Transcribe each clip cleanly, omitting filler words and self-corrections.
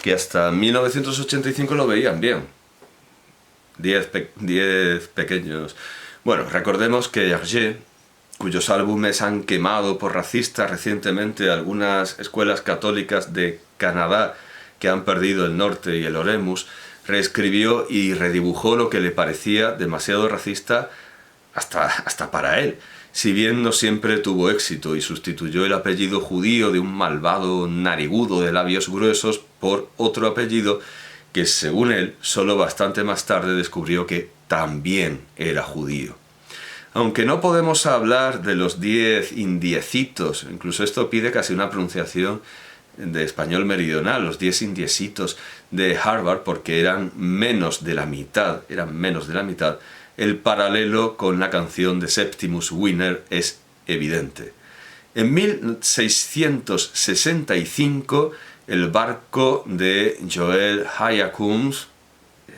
que hasta 1985 lo veían bien. 10 pequeños. Bueno, recordemos que Hergé, cuyos álbumes han quemado por racistas recientemente algunas escuelas católicas de Canadá que han perdido el norte y el Oremus, reescribió y redibujó lo que le parecía demasiado racista hasta para él, si bien no siempre tuvo éxito, y sustituyó el apellido judío de un malvado narigudo de labios gruesos por otro apellido que, según él, solo bastante más tarde descubrió que también era judío. Aunque no podemos hablar de los 10 indiecitos, incluso esto pide casi una pronunciación de español meridional, los 10 indiecitos de Harvard, porque eran menos de la mitad, el paralelo con la canción de Septimus Winner es evidente. En 1665, el barco de Joel Hayakums,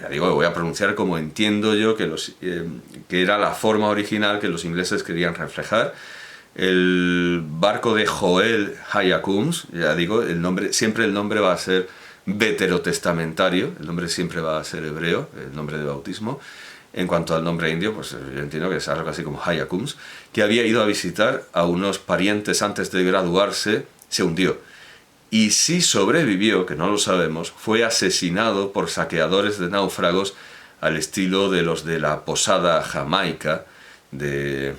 ya digo, voy a pronunciar como entiendo yo que era la forma original que los ingleses querían reflejar. El barco de Joel Hayakums, ya digo, siempre el nombre va a ser veterotestamentario, el nombre siempre va a ser hebreo, el nombre de bautismo. En cuanto al nombre indio, pues yo entiendo que es algo así como Hayakums, que había ido a visitar a unos parientes antes de graduarse, se hundió. Y si sobrevivió, que no lo sabemos, fue asesinado por saqueadores de náufragos al estilo de los de la Posada Jamaica, de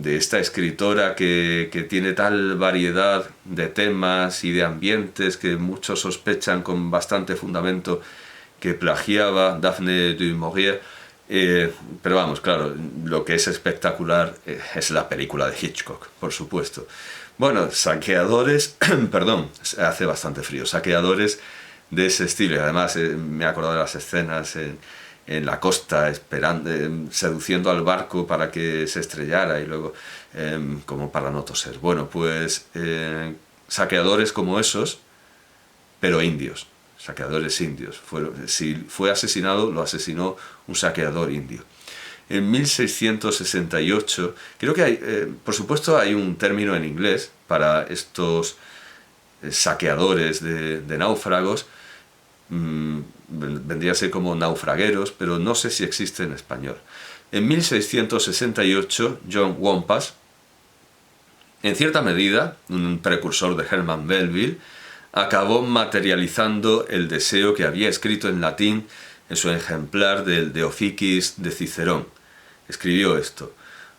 esta escritora que tiene tal variedad de temas y de ambientes que muchos sospechan con bastante fundamento que plagiaba Daphne du Maurier. Pero vamos, claro, lo que es espectacular es la película de Hitchcock, por supuesto. Bueno, saqueadores, perdón, hace bastante frío, saqueadores de ese estilo. Y además me he acordado de las escenas en la costa, esperando, seduciendo al barco para que se estrellara y luego, como para no toser. Bueno, pues saqueadores como esos, pero indios. Saqueadores indios. Si fue asesinado, lo asesinó un saqueador indio. En 1668, creo que hay, por supuesto hay un término en inglés para estos saqueadores de náufragos, vendría a ser como naufragueros, pero no sé si existe en español. En 1668, John Wampas, en cierta medida, un precursor de Herman Melville, acabó materializando el deseo que había escrito en latín en su ejemplar del De Officis de Cicerón. Escribió esto: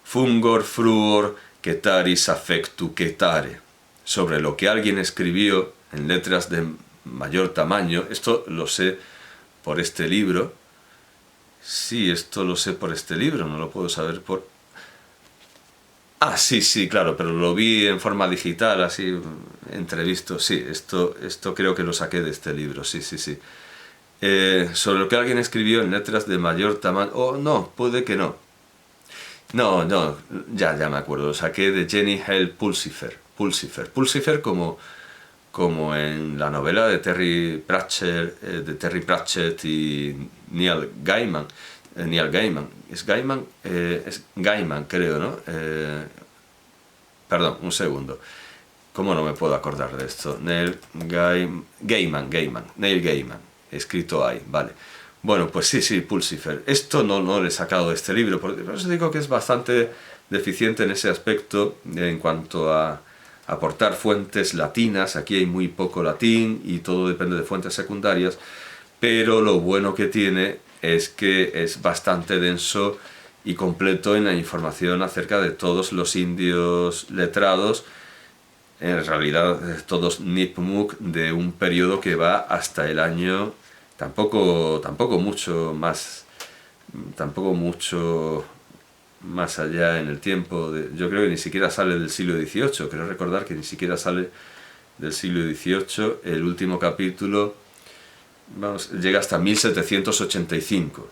Fungor fruor quetaris affectu quetare, sobre lo que alguien escribió en letras de mayor tamaño. Esto lo sé por este libro. Sí, esto lo sé por este libro, no lo puedo saber por... Ah, sí, claro, pero lo vi en forma digital, así, entrevisto. Sí, esto creo que lo saqué de este libro, sí. Sobre lo que alguien escribió en letras de mayor tamaño... Oh, no, puede que no. No, ya me acuerdo, lo saqué de Jenny Hale Pulsifer. Pulsifer como en la novela de Terry Pratchett y Neil Gaiman. Es Gaiman, creo, ¿no? Perdón, un segundo. ¿Cómo no me puedo acordar de esto? Neil Gaiman, escrito ahí, vale. Bueno, pues sí, Pulsifer. Esto no lo he sacado de este libro, por eso digo que es bastante deficiente en ese aspecto en cuanto a aportar fuentes latinas. Aquí hay muy poco latín y todo depende de fuentes secundarias, pero lo bueno que tiene es que es bastante denso y completo en la información acerca de todos los indios letrados, en realidad todos Nipmuc, de un periodo que va hasta el año, tampoco mucho más allá en el tiempo, yo creo que ni siquiera sale del siglo XVIII, creo recordar que ni siquiera sale del siglo XVIII, el último capítulo llega hasta 1785.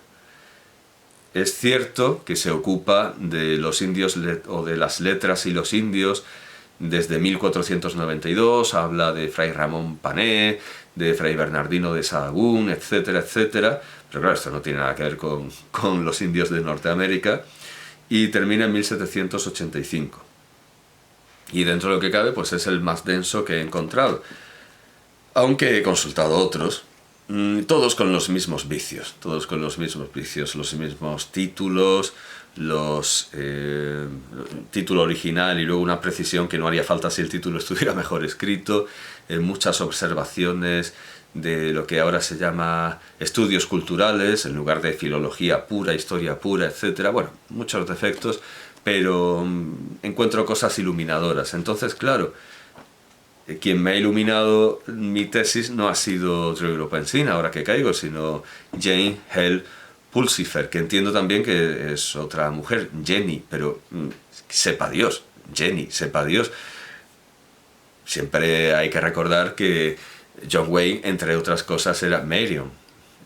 Es cierto que se ocupa de los indios o de las letras y los indios desde 1492, habla de Fray Ramón Pané, de Fray Bernardino de Sahagún, etcétera, pero claro, esto no tiene nada que ver con los indios de Norteamérica, y termina en 1785. Y dentro de lo que cabe, pues es el más denso que he encontrado. Aunque he consultado otros, todos con los mismos vicios, los mismos títulos, título original y luego una precisión que no haría falta si el título estuviera mejor escrito, muchas observaciones de lo que ahora se llama estudios culturales en lugar de filología pura, historia pura, etc. Bueno, muchos defectos, pero encuentro cosas iluminadoras. Entonces, claro, quien me ha iluminado mi tesis no ha sido Drew Lopensin, ahora que caigo, sino Jane Hale Pulsifer, que entiendo también que es otra mujer, Jenny, pero sepa Dios, Jenny, sepa Dios. Siempre hay que recordar que John Wayne, entre otras cosas, era Marion,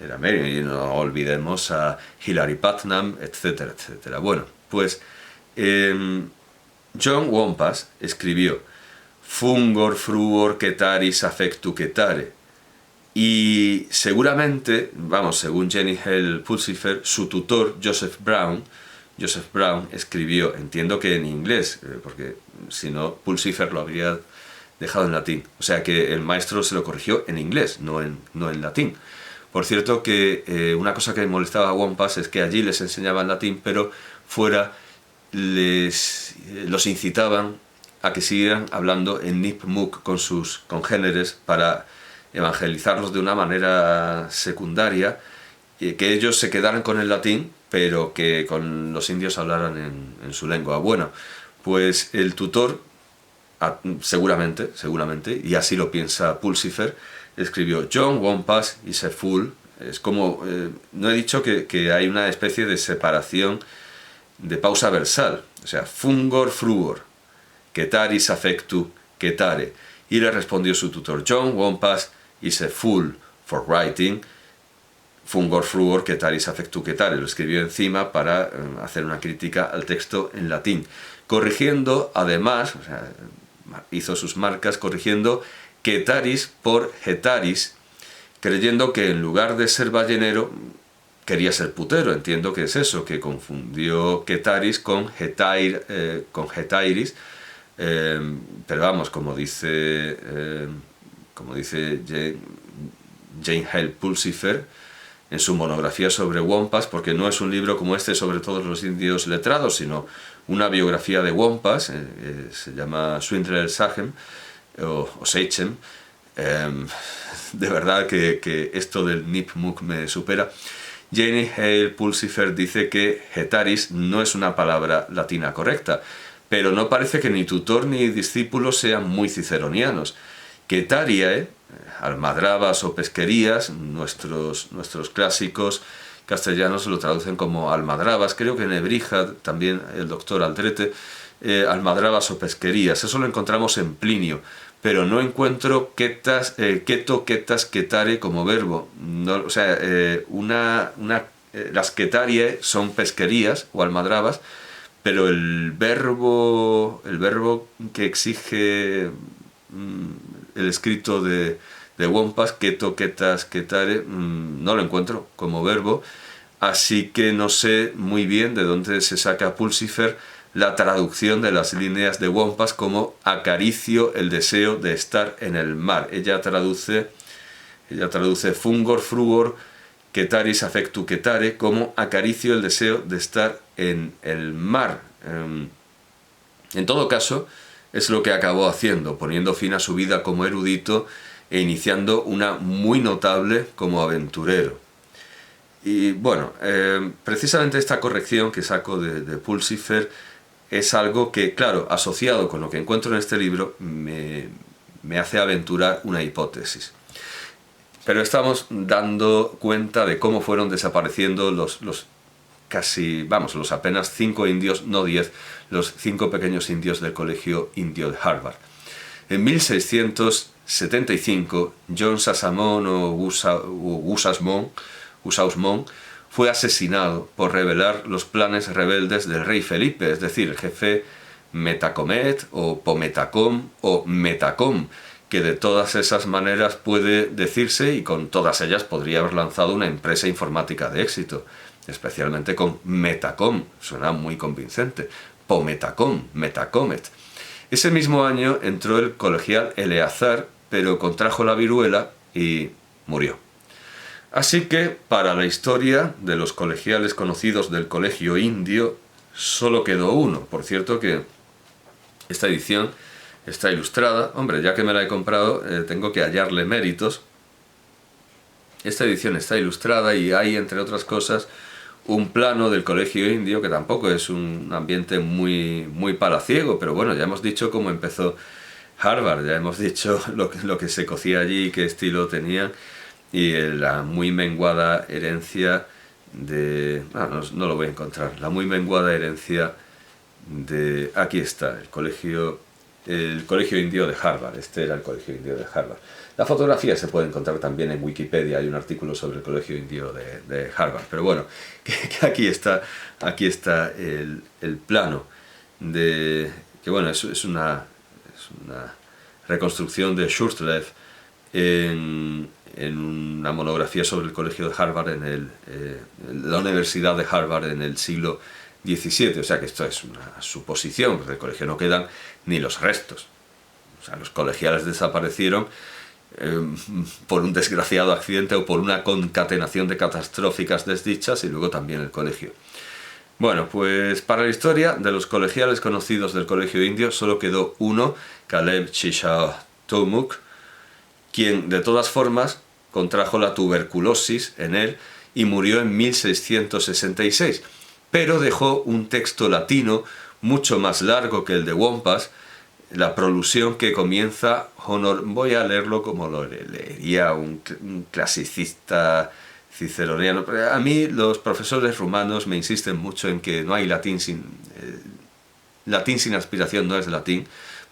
y no olvidemos a Hilary Putnam, etcétera, etcétera. Bueno, pues John Wampas escribió Fungor fruor quetaris affectu quetare. Y seguramente, vamos, según Jenny Hale Pulsifer, su tutor Joseph Brown escribió, entiendo que en inglés, porque si no, Pulsifer lo habría dejado en latín. O sea que el maestro se lo corrigió en inglés, no en latín. Por cierto que una cosa que me molestaba a Wampas es que allí les enseñaban latín, pero fuera los incitaban a que siguieran hablando en Nipmuc con sus congéneres para evangelizarlos de una manera secundaria, que ellos se quedaran con el latín, pero que con los indios hablaran en su lengua. Bueno, pues el tutor, seguramente, y así lo piensa Pulsifer, escribió John Wampas is a fool. Es como, no he dicho que hay una especie de separación, de pausa versal, o sea, fungor fruor, quetaris affectu quetare. Y le respondió su tutor, John Wampas is a fool for writing fungor fruor quetaris affectu quetare. Lo escribió encima para hacer una crítica al texto en latín, corrigiendo además, o sea, hizo sus marcas corrigiendo quetaris por hetaris, creyendo que en lugar de ser ballenero quería ser putero. Entiendo que es eso, que confundió quetaris con hetairis, pero vamos, como dice Jane Hale Pulsifer en su monografía sobre Wampas, porque no es un libro como este sobre todos los indios letrados, sino una biografía de Wampas, se llama Swindler Sachem o Seichem. De verdad que esto del Nipmuc me supera. Jane Hale Pulsifer dice que hetaris no es una palabra latina correcta, pero no parece que ni tutor ni discípulo sean muy ciceronianos. Quetariae, almadrabas o pesquerías, nuestros clásicos castellanos lo traducen como almadrabas, creo que en Nebrija también el doctor Aldrete, almadrabas o pesquerías, eso lo encontramos en Plinio, pero no encuentro quetas, queto, quetas, quetare como verbo. No, o sea, las quetariae son pesquerías o almadrabas, pero el verbo que exige el escrito de Wampas, queto, quetas, quetare, no lo encuentro como verbo, así que no sé muy bien de dónde se saca Pulsifer la traducción de las líneas de Wampas como acaricio el deseo de estar en el mar. Ella traduce fungor fruor quetaris affectu quetare como acaricio el deseo de estar en el mar. En todo caso, es lo que acabó haciendo, poniendo fin a su vida como erudito e iniciando una muy notable como aventurero. Y bueno, precisamente esta corrección que saco de Pulsifer es algo que, claro, asociado con lo que encuentro en este libro, me hace aventurar una hipótesis. Pero estamos dando cuenta de cómo fueron desapareciendo los apenas 5 indios, no 10, los 5 pequeños indios del Colegio Indio de Harvard. En 1675, John Sasamon o Gusausmon fue asesinado por revelar los planes rebeldes del rey Felipe, es decir, el jefe Metacomet o Pometacom o Metacom, que de todas esas maneras puede decirse y con todas ellas podría haber lanzado una empresa informática de éxito, especialmente con Metacom, suena muy convincente, Pometacom, Metacomet. Ese mismo año entró el colegial Eleazar pero contrajo la viruela y murió. Así que para la historia de los colegiales conocidos del Colegio Indio solo quedó uno. Por cierto que esta edición está ilustrada. Hombre, ya que me la he comprado, tengo que hallarle méritos. Esta edición está ilustrada y hay, entre otras cosas, un plano del Colegio Indio, que tampoco es un ambiente muy palaciego, pero bueno, ya hemos dicho cómo empezó Harvard, ya hemos dicho lo que se cocía allí, qué estilo tenían, y la muy menguada herencia de... no lo voy a encontrar, la muy menguada herencia de... Aquí está, el Colegio Indio de Harvard. Este era el Colegio Indio de Harvard. La fotografía se puede encontrar también en Wikipedia, hay un artículo sobre el Colegio Indio de Harvard. Pero bueno, que aquí está el plano de... que bueno, es una reconstrucción de Shurtleff en una monografía sobre el Colegio de Harvard la Universidad de Harvard en el siglo XVII. O sea que esto es una suposición, porque del colegio no quedan ni los restos. O sea, los colegiales desaparecieron por un desgraciado accidente o por una concatenación de catastróficas desdichas, y luego también el colegio. Bueno, pues para la historia de los colegiales conocidos del Colegio Indio solo quedó uno, Caleb Chisholm Toomuk, quien de todas formas contrajo la tuberculosis en él y murió en 1666, pero dejó un texto latino mucho más largo que el de Wampas, la prolusión que comienza voy a leerlo como lo leería un clasicista ciceroniano. A mí los profesores rumanos me insisten mucho en que no hay latín sin aspiración, no es latín.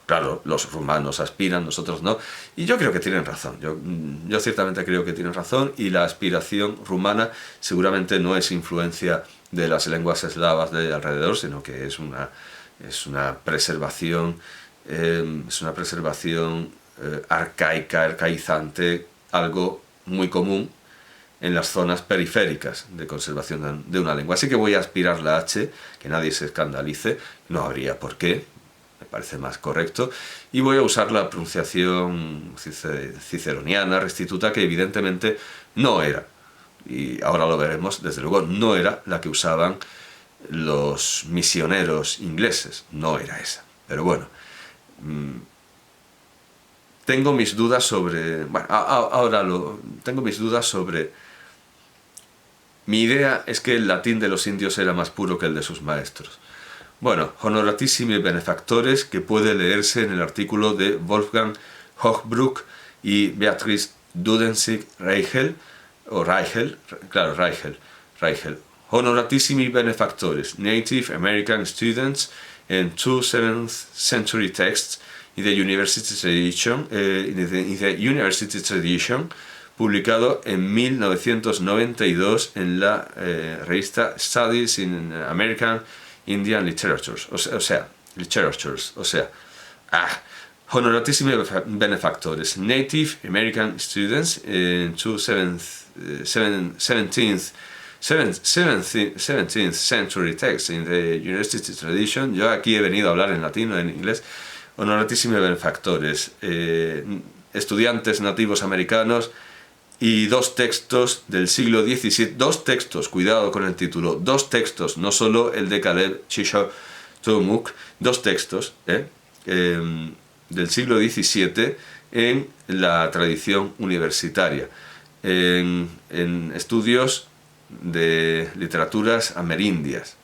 Claro, los rumanos aspiran, nosotros no. Y yo creo que tienen razón. Yo ciertamente creo que tienen razón, y la aspiración rumana seguramente no es influencia de las lenguas eslavas de alrededor, sino que es una preservación arcaica, arcaizante, algo muy común en las zonas periféricas de conservación de una lengua. Así que voy a aspirar la H, que nadie se escandalice, no habría por qué, me parece más correcto, y voy a usar la pronunciación ciceroniana, restituta, que evidentemente no era, y ahora lo veremos, desde luego no era la que usaban los misioneros ingleses, no era esa. Pero bueno, tengo mis dudas sobre... Bueno, tengo mis dudas sobre... Mi idea es que el latín de los indios era más puro que el de sus maestros. Bueno, honoratissimi benefactores, que puede leerse en el artículo de Wolfgang Hochbruck y Beatrice Dudensig-Reichel, o Reichel, claro, Reichel. Honoratissimi benefactores, Native American students and two 7th century texts in the University Tradition, publicado en 1992 en la revista Studies in American Indian Literatures, honoratissimi benefactors, Native American students in two 17th century texts in the University Tradition. Yo aquí he venido a hablar en latino, en inglés. Honoratissimi benefactores, estudiantes nativos americanos, y dos textos del siglo XVII, dos textos, cuidado con el título, dos textos, no solo el de Caleb Chisholm Toomuk, dos textos del siglo XVII en la tradición universitaria, en estudios de literaturas amerindias.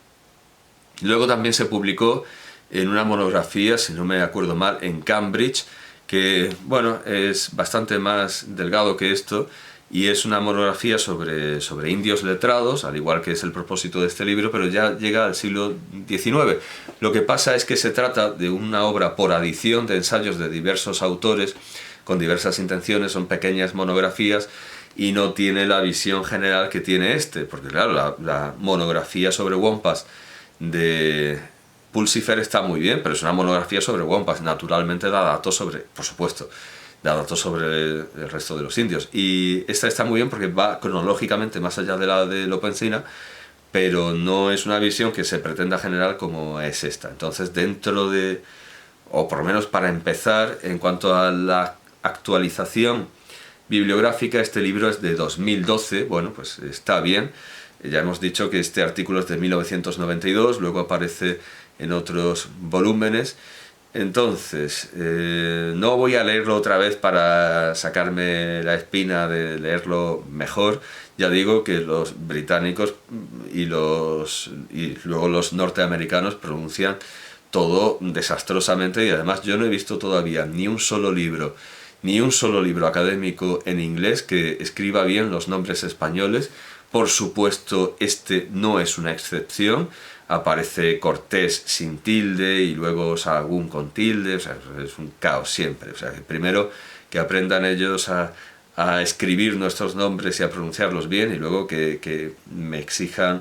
Luego también se publicó en una monografía, si no me acuerdo mal, en Cambridge, que bueno, es bastante más delgado que esto, y es una monografía sobre indios letrados, al igual que es el propósito de este libro, pero ya llega al siglo XIX. Lo que pasa es que se trata de una obra por adición de ensayos de diversos autores con diversas intenciones, son pequeñas monografías, y no tiene la visión general que tiene este, porque claro, la monografía sobre Wampas de Pulsifer está muy bien, pero es una monografía sobre Wampas, naturalmente da datos sobre, por supuesto, da datos sobre el resto de los indios, y esta está muy bien porque va cronológicamente más allá de la de Lopensina, pero no es una visión que se pretenda general como es esta. Entonces, dentro de, o por lo menos para empezar, en cuanto a la actualización bibliográfica, este libro es de 2012, bueno, pues está bien. Ya hemos dicho que este artículo es de 1992, luego aparece en otros volúmenes. Entonces, no voy a leerlo otra vez para sacarme la espina de leerlo mejor. Ya digo que los británicos y luego los norteamericanos pronuncian todo desastrosamente, y además yo no he visto todavía ni un solo libro académico en inglés que escriba bien los nombres españoles. Por supuesto, este no es una excepción. Aparece Cortés sin tilde y luego Sahagún con tilde, o sea, es un caos siempre. O sea, primero que aprendan ellos a escribir nuestros nombres y a pronunciarlos bien, y luego que me exijan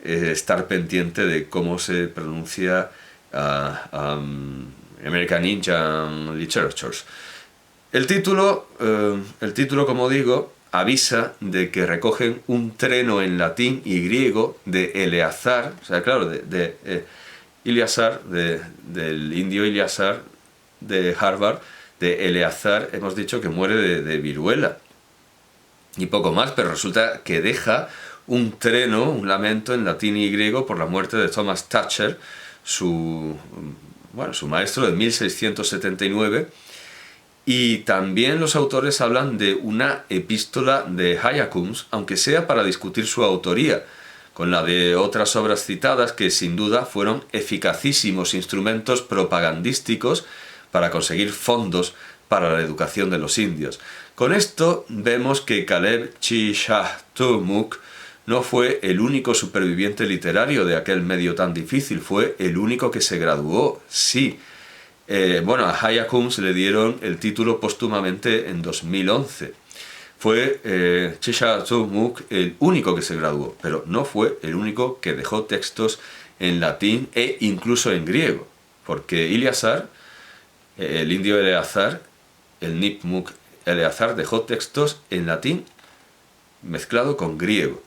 estar pendiente de cómo se pronuncia American Indian Literatures. El título, como digo, avisa de que recogen un treno en latín y griego de Eleazar, o sea, claro, Eleazar, del indio Eleazar de Harvard, de Eleazar, hemos dicho que muere de viruela y poco más, pero resulta que deja un treno, un lamento en latín y griego por la muerte de Thomas Thatcher, su maestro de 1679. Y también los autores hablan de una epístola de Hyrcanus, aunque sea para discutir su autoría, con la de otras obras citadas que sin duda fueron eficacísimos instrumentos propagandísticos para conseguir fondos para la educación de los indios. Con esto vemos que Caleb Chi-Shah-Tumuk no fue el único superviviente literario de aquel medio tan difícil, fue el único que se graduó, sí. A Hyrcanus le dieron el título póstumamente en 2011. Fue Chi-Shah-Tumuk el único que se graduó, pero no fue el único que dejó textos en latín e incluso en griego, porque Eleazar, el indio Eleazar, el Nipmuc Eleazar, dejó textos en latín mezclado con griego.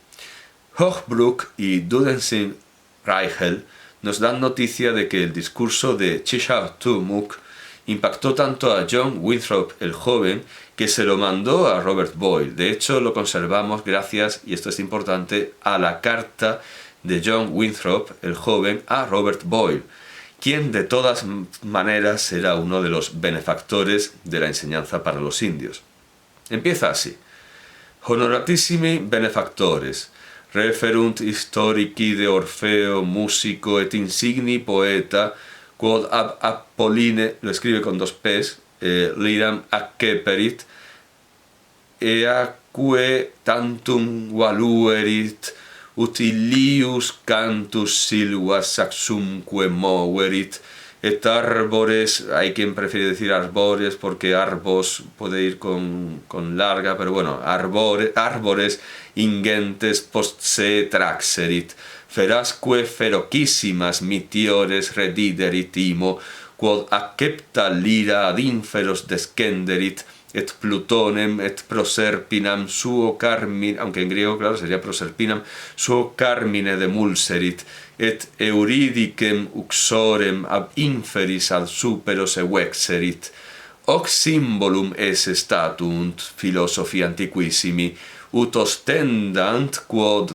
Hochbruck y Dudensin Reichel nos dan noticia de que el discurso de Chi-Shah-Tumuk impactó tanto a John Winthrop el joven que se lo mandó a Robert Boyle. De hecho, lo conservamos gracias, y esto es importante, a la carta de John Winthrop el joven a Robert Boyle, quien de todas maneras será uno de los benefactores de la enseñanza para los indios. Empieza así: Honoratissimi benefactores, referunt historici de Orfeo, musico et insigni poeta, quod ab Apolline, lo escribe con 2 P's, liram acceperit, eaque tantum valuerit, utilius cantus silvas saxumque moverit, et arbores, hay quien prefiere decir arbores porque arbos puede ir con larga, pero bueno, arbores ingentes post se traxerit, ferasque feroquissimas mitiores rediderit imo, quod accepta lira ad inferos descenderit, et Plutonem et Proserpinam suo carmine, aunque en griego, claro, sería Proserpinam, suo carmine demulserit, et Euridicem uxorem ab inferis ad superos evexerit. Hoc symbolum esse statunt philosophi antiquissimi, ut ostendant quod